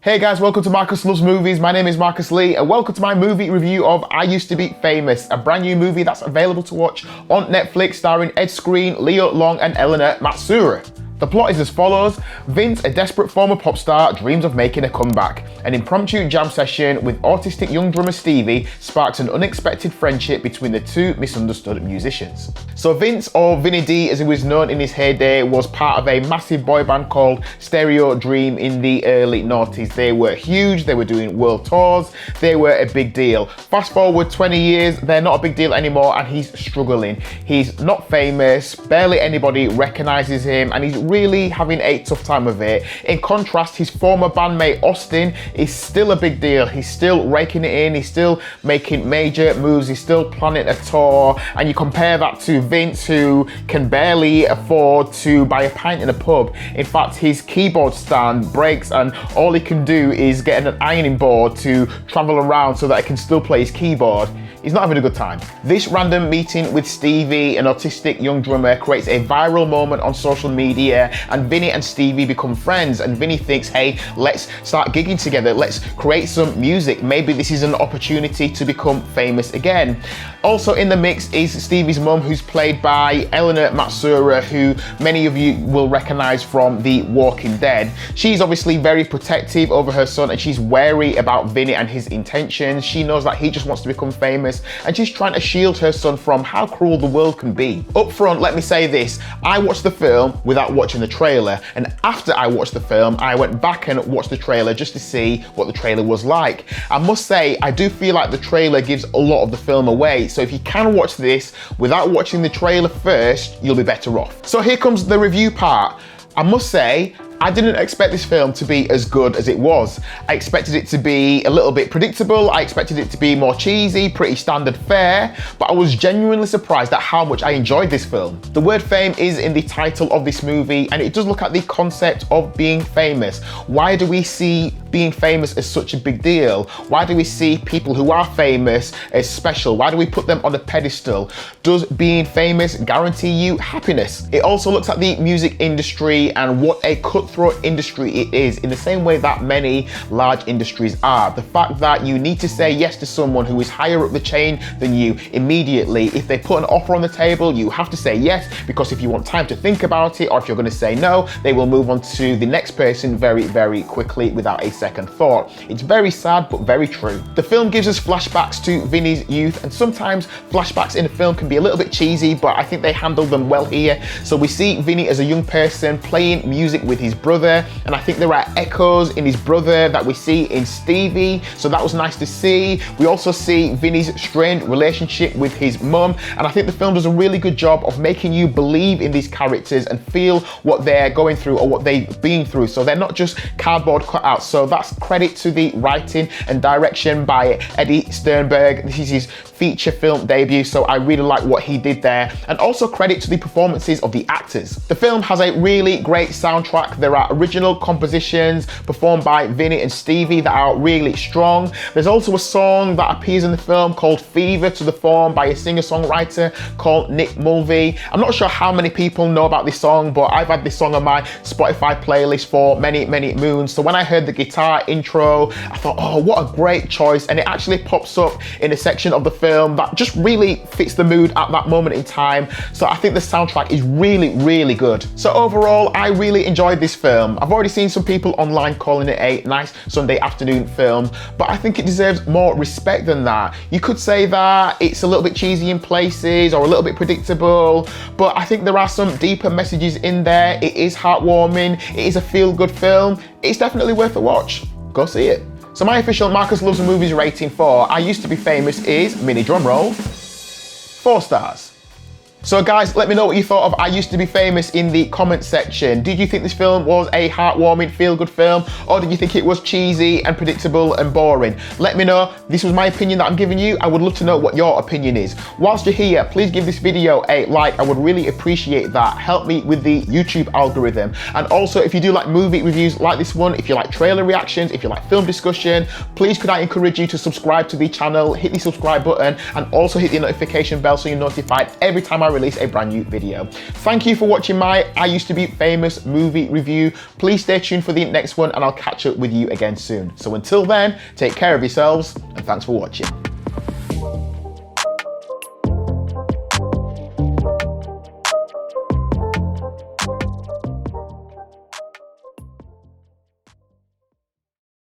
Hey guys, welcome to Marcus Loves Movies. My name is Marcus Lee and welcome to my movie review of I Used to Be Famous, a brand new movie that's available to watch on Netflix starring Ed Skrein, Leo, Long and Eleanor Matsuura. The plot is as follows. Vince, a desperate former pop star, dreams of making a comeback. An impromptu jam session with autistic young drummer Stevie sparks an unexpected friendship between the two misunderstood musicians. So Vince, or Vinny D as he was known in his heyday, was part of a massive boy band called Stereo Dream in the early noughties. They were huge, they were doing world tours, they were a big deal. Fast forward 20 years, they're not a big deal anymore and he's struggling. He's not famous, barely anybody recognizes him, and he's really having a tough time of it. In contrast, his former bandmate Austin is still a big deal. He's still raking it in, he's still making major moves, he's still planning a tour, and you compare that to Vince, who can barely afford to buy a pint in a pub. In fact, his keyboard stand breaks and all he can do is get an ironing board to travel around so that he can still play his keyboard. He's not having a good time. This random meeting with Stevie, an autistic young drummer, creates a viral moment on social media, and Vinny and Stevie become friends, and Vinny thinks, hey, let's start gigging together, let's create some music, maybe this is an opportunity to become famous again. Also in the mix is Stevie's mum, who's played by Eleanor Matsuura, who many of you will recognize from The Walking Dead. She's obviously very protective over her son and she's wary about Vinny and his intentions. She knows that he just wants to become famous and she's trying to shield her son from how cruel the world can be. Up front, let me say this, I watched the film without watching the trailer, and after I watched the film, I went back and watched the trailer just to see what the trailer was like. I must say, I do feel like the trailer gives a lot of the film away, so if you can watch this without watching the trailer first, you'll be better off. So here comes the review part. I must say, I didn't expect this film to be as good as it was. I expected it to be a little bit predictable, I expected it to be more cheesy, pretty standard fare, but I was genuinely surprised at how much I enjoyed this film. The word fame is in the title of this movie, and it does look at the concept of being famous. Why do we see being famous as such a big deal? Why do we see people who are famous as special? Why do we put them on a pedestal? Does being famous guarantee you happiness? It also looks at the music industry and what a cutthroat industry it is, in the same way that many large industries are. The fact that you need to say yes to someone who is higher up the chain than you immediately. If they put an offer on the table, you have to say yes, because if you want time to think about it, or if you're going to say no, they will move on to the next person very, very quickly without a second thought. It's very sad, but very true. The film gives us flashbacks to Vinny's youth, and sometimes flashbacks in a film can be a little bit cheesy, but I think they handle them well here. So we see Vinny as a young person playing music with his brother, and I think there are echoes in his brother that we see in Stevie, so that was nice to see. We also see Vinny's strained relationship with his mum, and I think the film does a really good job of making you believe in these characters and feel what they're going through or what they've been through, so they're not just cardboard cutouts. So that's credit to the writing and direction by Ed Skrein. This is his feature film debut, so I really like what he did there, and also credit to the performances of the actors. The film has a really great soundtrack. There are original compositions performed by Vinny and Stevie that are really strong. There's also a song that appears in the film called Fever to the Form by a singer-songwriter called Nick Mulvey. I'm not sure how many people know about this song, but I've had this song on my Spotify playlist for many, many moons. So when I heard the guitar intro, I thought, oh, what a great choice. And it actually pops up in a section of the film that just really fits the mood at that moment in time. So I think the soundtrack is really, really good. So overall, I really enjoyed this film. I've already seen some people online calling it a nice Sunday afternoon film, but I think it deserves more respect than that. You could say that it's a little bit cheesy in places or a little bit predictable, but I think there are some deeper messages in there. It is heartwarming, it is a feel-good film. It's definitely worth a watch. Go see it. So my official Marcus Loves Movies rating for I Used to Be Famous is, mini drum roll, 4 stars. So guys, let me know what you thought of I Used to Be Famous in the comment section. Did you think this film was a heartwarming, feel-good film, or did you think it was cheesy and predictable and boring? Let me know. This was my opinion that I'm giving you. I would love to know what your opinion is. Whilst you're here, please give this video a like. I would really appreciate that. Help me with the YouTube algorithm. And also, if you do like movie reviews like this one, if you like trailer reactions, if you like film discussion, please could I encourage you to subscribe to the channel, hit the subscribe button, and also hit the notification bell so you're notified every time I release a brand new video. Thank you for watching my I Used to Be Famous movie review. Please stay tuned for the next one and I'll catch up with you again soon. So until then, take care of yourselves and thanks for watching.